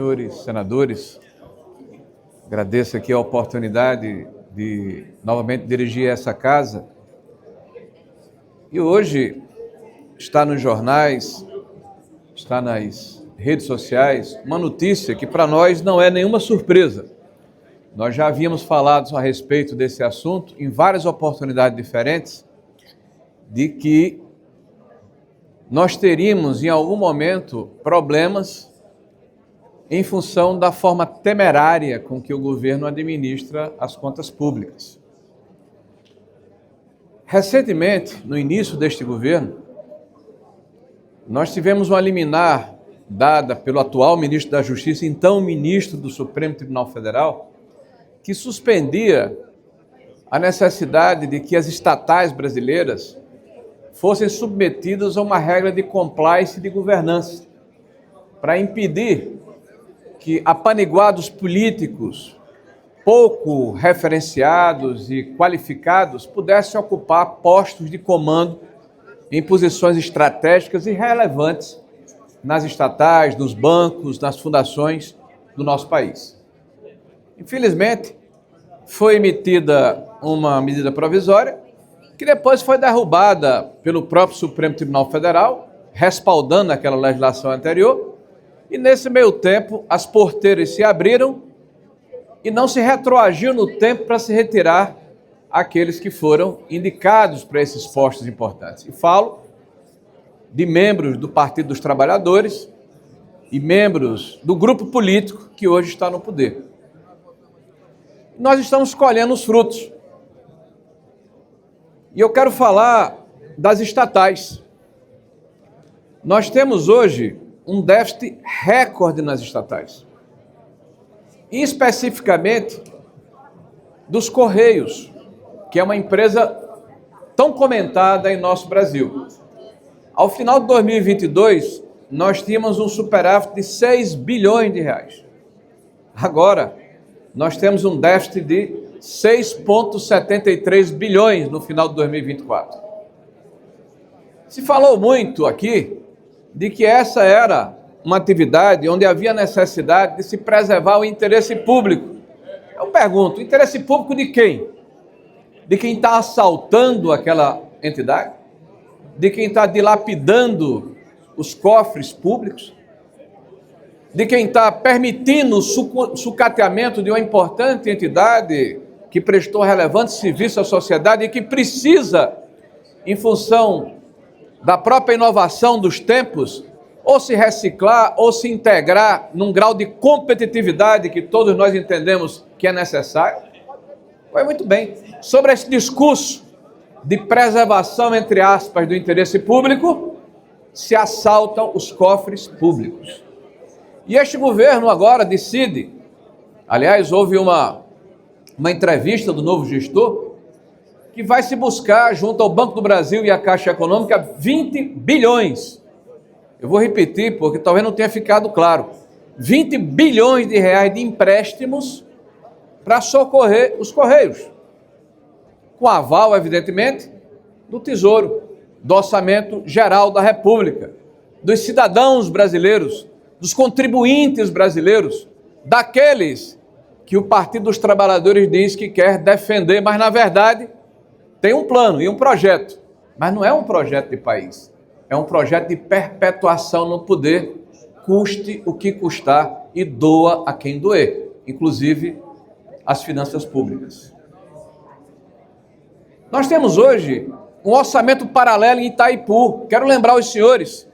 Senhores senadores, agradeço aqui a oportunidade de novamente dirigir essa casa. E hoje está nos jornais, está nas redes sociais, uma notícia que para nós não é nenhuma surpresa. Nós já havíamos falado a respeito desse assunto em várias oportunidades diferentes, de que nós teríamos em algum momento problemas em função da forma temerária com que o governo administra as contas públicas. Recentemente, no início deste governo, nós tivemos uma liminar dada pelo atual ministro da Justiça, então ministro do Supremo Tribunal Federal, que suspendia a necessidade de que as estatais brasileiras fossem submetidas a uma regra de compliance e de governança, para impedir que apaniguados políticos pouco referenciados e qualificados pudessem ocupar postos de comando em posições estratégicas e relevantes nas estatais, nos bancos, nas fundações do nosso país. Infelizmente, foi emitida uma medida provisória que depois foi derrubada pelo próprio Supremo Tribunal Federal, respaldando aquela legislação anterior. E nesse meio tempo, as porteiras se abriram e não se retroagiu no tempo para se retirar aqueles que foram indicados para esses postos importantes. E falo de membros do Partido dos Trabalhadores e membros do grupo político que hoje está no poder. Nós estamos colhendo os frutos. E eu quero falar das estatais. Nós temos hoje um déficit recorde nas estatais, e especificamente dos Correios, que é uma empresa tão comentada em nosso Brasil. Ao final de 2022, nós tínhamos um superávit de 6 bilhões de reais. Agora, nós temos um déficit de 6,73 bilhões no final de 2024. Se falou muito aqui de que essa era uma atividade onde havia necessidade de se preservar o interesse público. Eu pergunto, o interesse público de quem? De quem está assaltando aquela entidade? De quem está dilapidando os cofres públicos? De quem está permitindo o sucateamento de uma importante entidade que prestou relevante serviço à sociedade e que precisa, em função da própria inovação dos tempos, ou se reciclar, ou se integrar num grau de competitividade que todos nós entendemos que é necessário? Foi muito bem. Sobre esse discurso de preservação, entre aspas, do interesse público, se assaltam os cofres públicos. E este governo agora decide, aliás, houve uma entrevista do novo gestor, que vai se buscar, junto ao Banco do Brasil e à Caixa Econômica, 20 bilhões. Eu vou repetir, porque talvez não tenha ficado claro. 20 bilhões de reais de empréstimos para socorrer os Correios. Com aval, evidentemente, do Tesouro, do Orçamento Geral da República, dos cidadãos brasileiros, dos contribuintes brasileiros, daqueles que o Partido dos Trabalhadores diz que quer defender, mas, na verdade, tem um plano e um projeto, mas não é um projeto de país, é um projeto de perpetuação no poder, custe o que custar e doa a quem doer, inclusive as finanças públicas. Nós temos hoje um orçamento paralelo em Itaipu. Quero lembrar aos senhores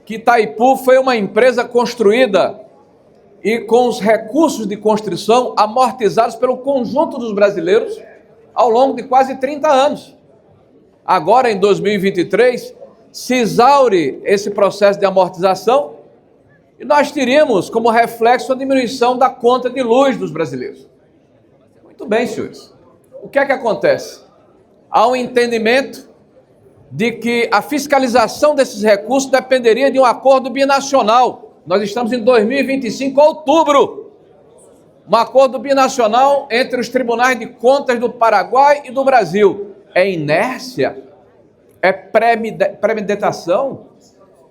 que Itaipu foi uma empresa construída e com os recursos de construção amortizados pelo conjunto dos brasileiros ao longo de quase 30 anos. Agora, em 2023, se exaure esse processo de amortização e nós teríamos como reflexo a diminuição da conta de luz dos brasileiros. Muito bem, senhores. O que é que acontece? Há um entendimento de que a fiscalização desses recursos dependeria de um acordo binacional. Nós estamos em 2025, outubro. Um acordo binacional entre os tribunais de contas do Paraguai e do Brasil. É inércia? É premeditação?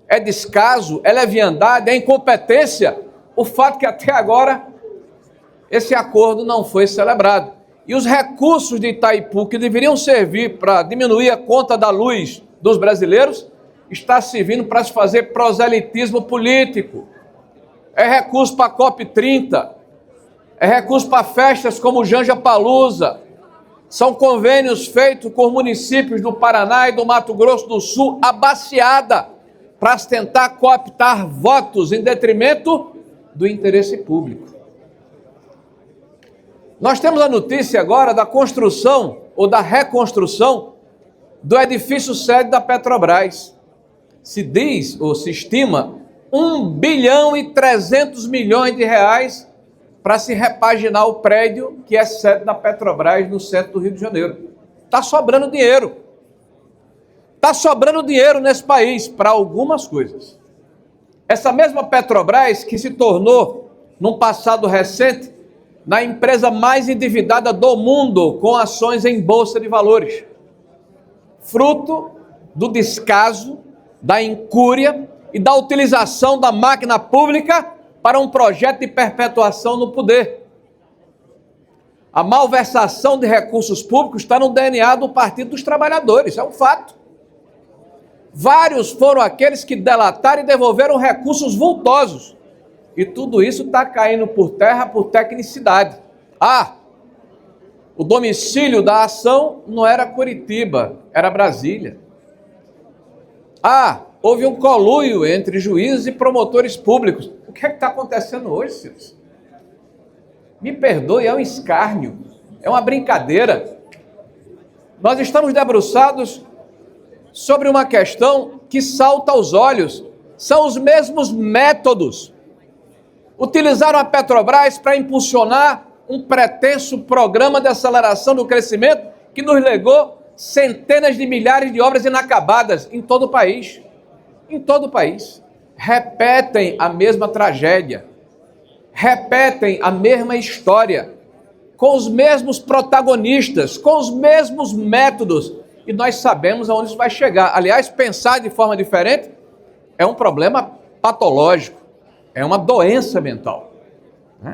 É descaso? É leviandade? É incompetência? o fato que até agora esse acordo não foi celebrado. E os recursos de Itaipu, que deveriam servir para diminuir a conta da luz dos brasileiros, está servindo para se fazer proselitismo político. É recurso para a COP30, é recurso para festas como Janja Palusa. São convênios feitos com municípios do Paraná e do Mato Grosso do Sul, a baciada, para tentar cooptar votos em detrimento do interesse público. Nós temos a notícia agora da construção ou da reconstrução do edifício sede da Petrobras. Se diz ou se estima 1 bilhão e 300 milhões de reais para se repaginar o prédio que é sede da Petrobras no centro do Rio de Janeiro. Está sobrando dinheiro. Está sobrando dinheiro nesse país para algumas coisas. Essa mesma Petrobras que se tornou, num passado recente, na empresa mais endividada do mundo com ações em bolsa de valores. Fruto do descaso, da incúria e da utilização da máquina pública para um projeto de perpetuação no poder. A malversação de recursos públicos está no DNA do Partido dos Trabalhadores, é um fato. Vários foram aqueles que delataram e devolveram recursos vultosos. E tudo isso está caindo por terra por tecnicidade. O domicílio da ação não era Curitiba, era Brasília. Houve um conluio entre juízes e promotores públicos. O que é que está acontecendo hoje, senhores? Me perdoe, é um escárnio, é uma brincadeira. Nós estamos debruçados sobre uma questão que salta aos olhos. São os mesmos métodos. Utilizaram a Petrobras para impulsionar um pretenso programa de aceleração do crescimento que nos legou centenas de milhares de obras inacabadas em todo o país. Em todo o país. Repetem a mesma tragédia. Repetem a mesma história. Com os mesmos protagonistas, com os mesmos métodos. E nós sabemos aonde isso vai chegar. Aliás, pensar de forma diferente é um problema patológico. É uma doença mental.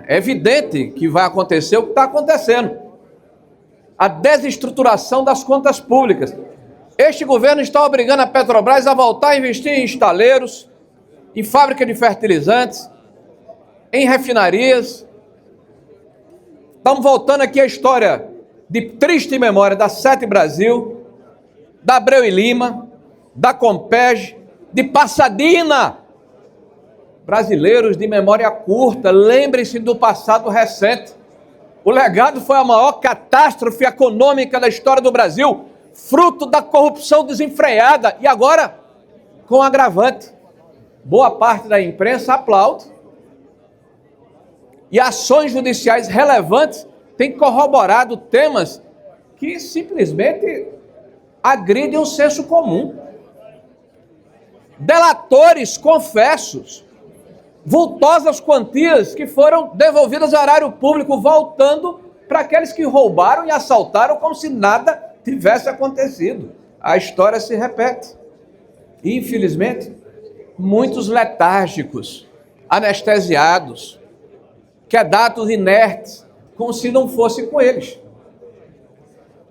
É evidente que vai acontecer o que está acontecendo. A desestruturação das contas públicas. Este governo está obrigando a Petrobras a voltar a investir em estaleiros, em fábrica de fertilizantes, em refinarias. Estamos voltando aqui à história de triste memória da Sete Brasil, da Abreu e Lima, da Compeg, de Passadina. Brasileiros de memória curta, lembrem-se do passado recente. O legado foi a maior catástrofe econômica da história do Brasil, fruto da corrupção desenfreada e agora com agravante. Boa parte da imprensa aplaude e ações judiciais relevantes têm corroborado temas que simplesmente agridem o senso comum. Delatores confessos, vultosas quantias que foram devolvidas ao erário público, voltando para aqueles que roubaram e assaltaram como se nada tivesse acontecido. A história se repete. E, infelizmente, muitos letárgicos, anestesiados, quedados inertes, como se não fosse com eles.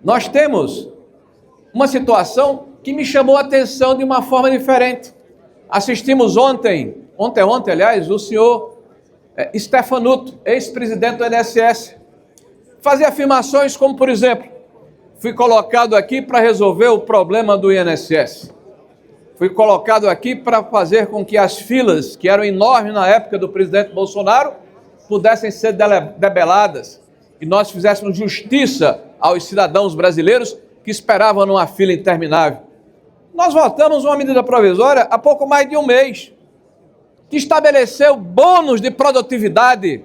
Nós temos uma situação que me chamou a atenção de uma forma diferente. Assistimos ontem, aliás, o senhor Stefanuto, ex-presidente do INSS, fazer afirmações como, por exemplo, fui colocado aqui para resolver o problema do INSS. Fui colocado aqui para fazer com que as filas, que eram enormes na época do presidente Bolsonaro, pudessem ser debeladas e nós fizéssemos justiça aos cidadãos brasileiros que esperavam numa fila interminável. Nós votamos uma medida provisória há pouco mais de um mês, que estabeleceu bônus de produtividade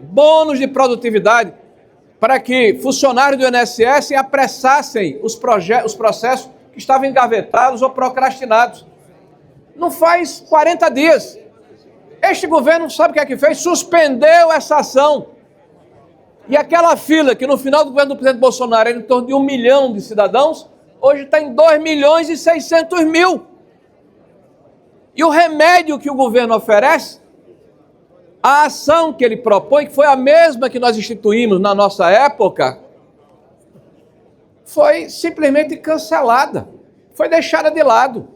para que funcionários do INSS apressassem os processos que estavam engavetados ou procrastinados. Não faz 40 dias. Este governo sabe o que é que fez? Suspendeu essa ação. E aquela fila que no final do governo do presidente Bolsonaro era em torno de 1 milhão de cidadãos, hoje está em 2 milhões e 600 mil. E o remédio que o governo oferece, A ação que ele propõe, que foi a mesma que nós instituímos na nossa época, foi simplesmente cancelada, foi deixada de lado.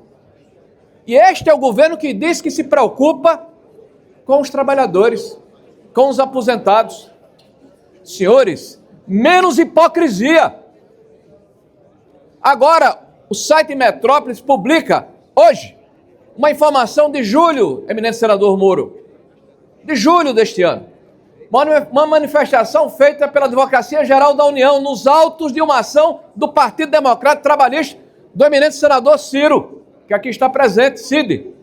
E este é o governo que diz que se preocupa com os trabalhadores, com os aposentados. Senhores, menos hipocrisia. Agora, o site Metrópolis publica hoje uma informação de julho, eminente senador Moro, de julho deste ano. Uma manifestação feita pela Advocacia Geral da União nos autos de uma ação do Partido Democrático Trabalhista do eminente senador Ciro, que aqui está presente, Cid.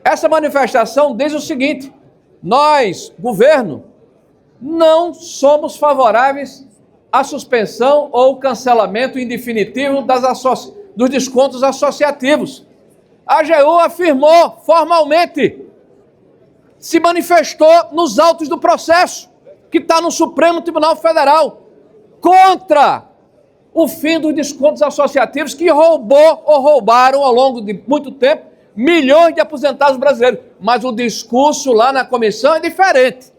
Essa manifestação diz o seguinte: nós, governo, não somos favoráveis à suspensão ou cancelamento indefinitivo dos descontos associativos. A AGU afirmou formalmente, se manifestou nos autos do processo, que está no Supremo Tribunal Federal, contra o fim dos descontos associativos que roubaram ao longo de muito tempo milhões de aposentados brasileiros. Mas o discurso lá na comissão é diferente.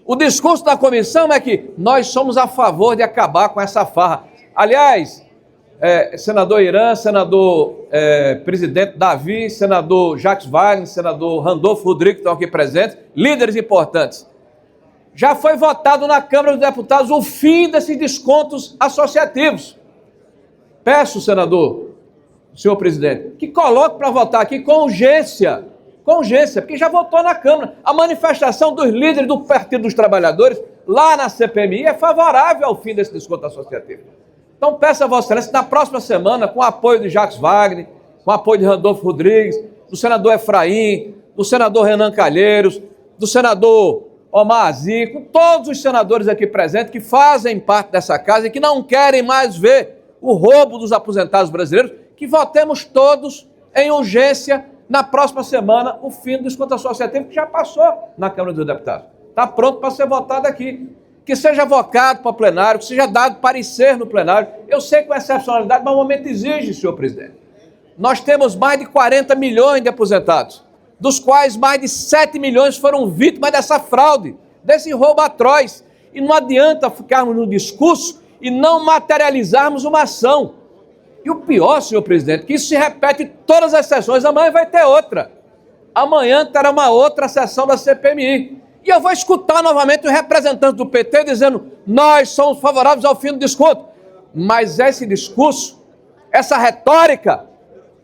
O discurso da comissão é que nós somos a favor de acabar com essa farra. Aliás, senador Irã, senador presidente Davi, senador Jacques Wagner, senador Randolfo Rodrigues, que estão aqui presentes, líderes importantes. Já foi votado na Câmara dos Deputados o fim desses descontos associativos. Peço, senador, senhor presidente, que coloque para votar aqui com urgência, porque já votou na Câmara. A manifestação dos líderes do Partido dos Trabalhadores, lá na CPMI, é favorável ao fim desse desconto associativo. Então peço a Vossa Excelência, na próxima semana, com o apoio de Jacques Wagner, com o apoio de Randolfo Rodrigues, do senador Efraim, do senador Renan Calheiros, do senador Omar Aziz, com todos os senadores aqui presentes que fazem parte dessa casa e que não querem mais ver o roubo dos aposentados brasileiros, que votemos todos em urgência na próxima semana o fim do desconto associativo, que já passou na Câmara dos Deputados. Está pronto para ser votado aqui. Que seja avocado para o plenário, que seja dado parecer no plenário. Eu sei que com excepcionalidade, mas o momento exige, senhor presidente. Nós temos mais de 40 milhões de aposentados, dos quais mais de 7 milhões foram vítimas dessa fraude, desse roubo atroz. E não adianta ficarmos no discurso e não materializarmos uma ação. E o pior, senhor presidente, que isso se repete em todas as sessões. Amanhã vai ter outra. Amanhã terá uma outra sessão da CPMI. E eu vou escutar novamente o representante do PT dizendo: nós somos favoráveis ao fim do desconto. Mas esse discurso, essa retórica,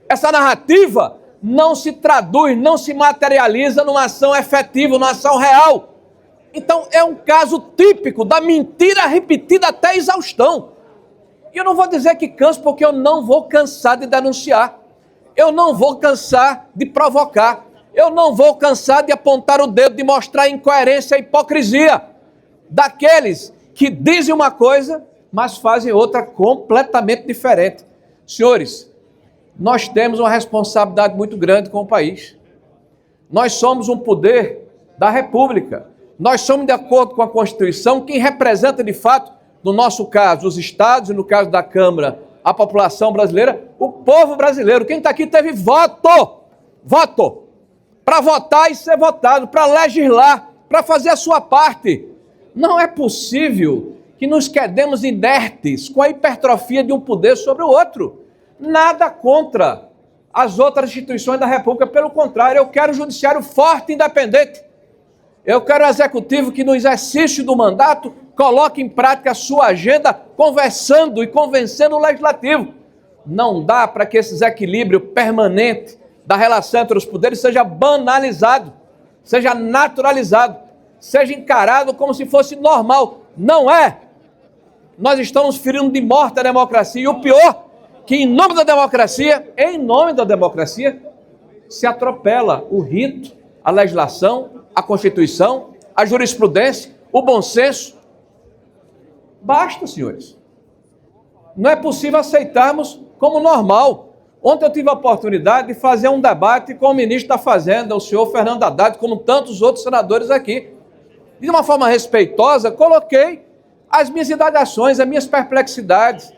essa narrativa não se traduz, não se materializa numa ação efetiva, numa ação real. Então é um caso típico da mentira repetida até exaustão. E eu não vou dizer que canso, porque eu não vou cansar de denunciar. Eu não vou cansar de provocar. Eu não vou cansar de apontar o dedo, de mostrar a incoerência e a hipocrisia daqueles que dizem uma coisa, mas fazem outra completamente diferente. Senhores, nós temos uma responsabilidade muito grande com o país. Nós somos um poder da República. Nós somos, de acordo com a Constituição, quem representa de fato, no nosso caso, os estados e no caso da Câmara, a população brasileira, o povo brasileiro. Quem está aqui teve voto para votar e ser votado, para legislar, para fazer a sua parte. Não é possível que nos quedemos inertes com a hipertrofia de um poder sobre o outro. Nada contra as outras instituições da República, pelo contrário, eu quero um judiciário forte e independente. Eu quero um executivo que, no exercício do mandato, coloque em prática a sua agenda, conversando e convencendo o legislativo. Não dá para que esse desequilíbrio permanente da relação entre os poderes seja banalizado, seja naturalizado, seja encarado como se fosse normal. Não é. Nós estamos ferindo de morte a democracia. E o pior, que em nome da democracia, se atropela o rito, a legislação, a Constituição, a jurisprudência, o bom senso. Basta, senhores. Não é possível aceitarmos como normal. Ontem eu tive a oportunidade de fazer um debate com o ministro da Fazenda, o senhor Fernando Haddad, como tantos outros senadores aqui. De uma forma respeitosa, coloquei as minhas indagações, as minhas perplexidades.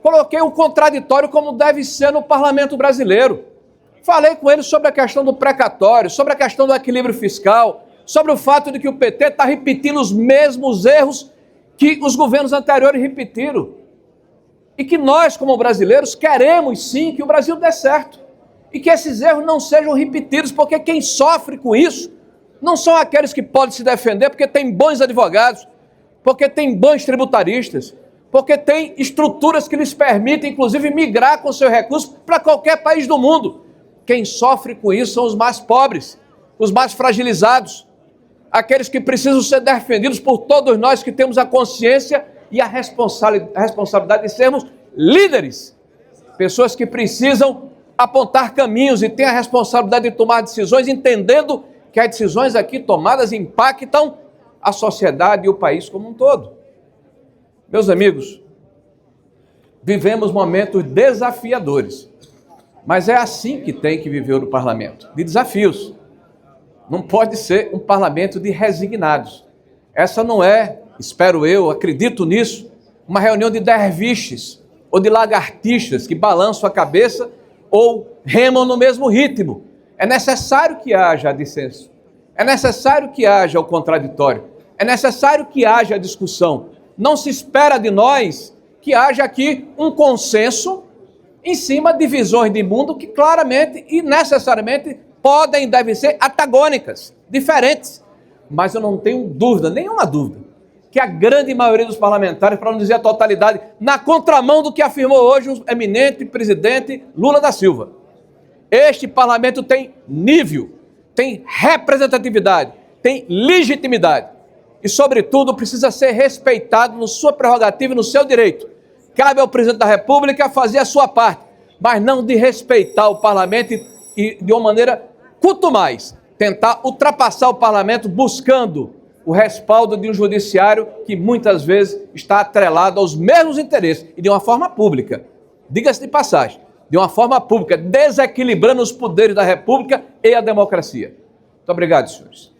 Coloquei o contraditório como deve ser no parlamento brasileiro. Falei com ele sobre a questão do precatório, sobre a questão do equilíbrio fiscal, sobre o fato de que o PT está repetindo os mesmos erros que os governos anteriores repetiram. E que nós, como brasileiros, queremos sim que o Brasil dê certo. E que esses erros não sejam repetidos, porque quem sofre com isso não são aqueles que podem se defender porque tem bons advogados, porque tem bons tributaristas, porque tem estruturas que lhes permitem, inclusive, migrar com seus recursos para qualquer país do mundo. Quem sofre com isso são os mais pobres, os mais fragilizados, aqueles que precisam ser defendidos por todos nós que temos a consciência e a responsabilidade de sermos líderes, pessoas que precisam apontar caminhos e têm a responsabilidade de tomar decisões, entendendo que as decisões aqui tomadas impactam a sociedade e o país como um todo. Meus amigos, vivemos momentos desafiadores, mas é assim que tem que viver o parlamento, de desafios. Não pode ser um parlamento de resignados. Essa não é, espero eu, acredito nisso, uma reunião de derviches ou de lagartixas que balançam a cabeça ou remam no mesmo ritmo. É necessário que haja dissenso, é necessário que haja o contraditório, é necessário que haja discussão. Não se espera de nós que haja aqui um consenso em cima de visões de mundo que claramente e necessariamente podem e devem ser antagônicas, diferentes. Mas eu não tenho dúvida, nenhuma dúvida, que a grande maioria dos parlamentares, para não dizer a totalidade, na contramão do que afirmou hoje o eminente presidente Lula da Silva. Este parlamento tem nível, tem representatividade, tem legitimidade e, sobretudo, precisa ser respeitado na sua prerrogativa e no seu direito. Cabe ao presidente da República fazer a sua parte, mas não de respeitar o parlamento e de uma maneira quanto mais tentar ultrapassar o parlamento buscando o respaldo de um judiciário que muitas vezes está atrelado aos mesmos interesses e de uma forma pública. Diga-se de passagem, de uma forma pública, desequilibrando os poderes da República e a democracia. Muito obrigado, senhores.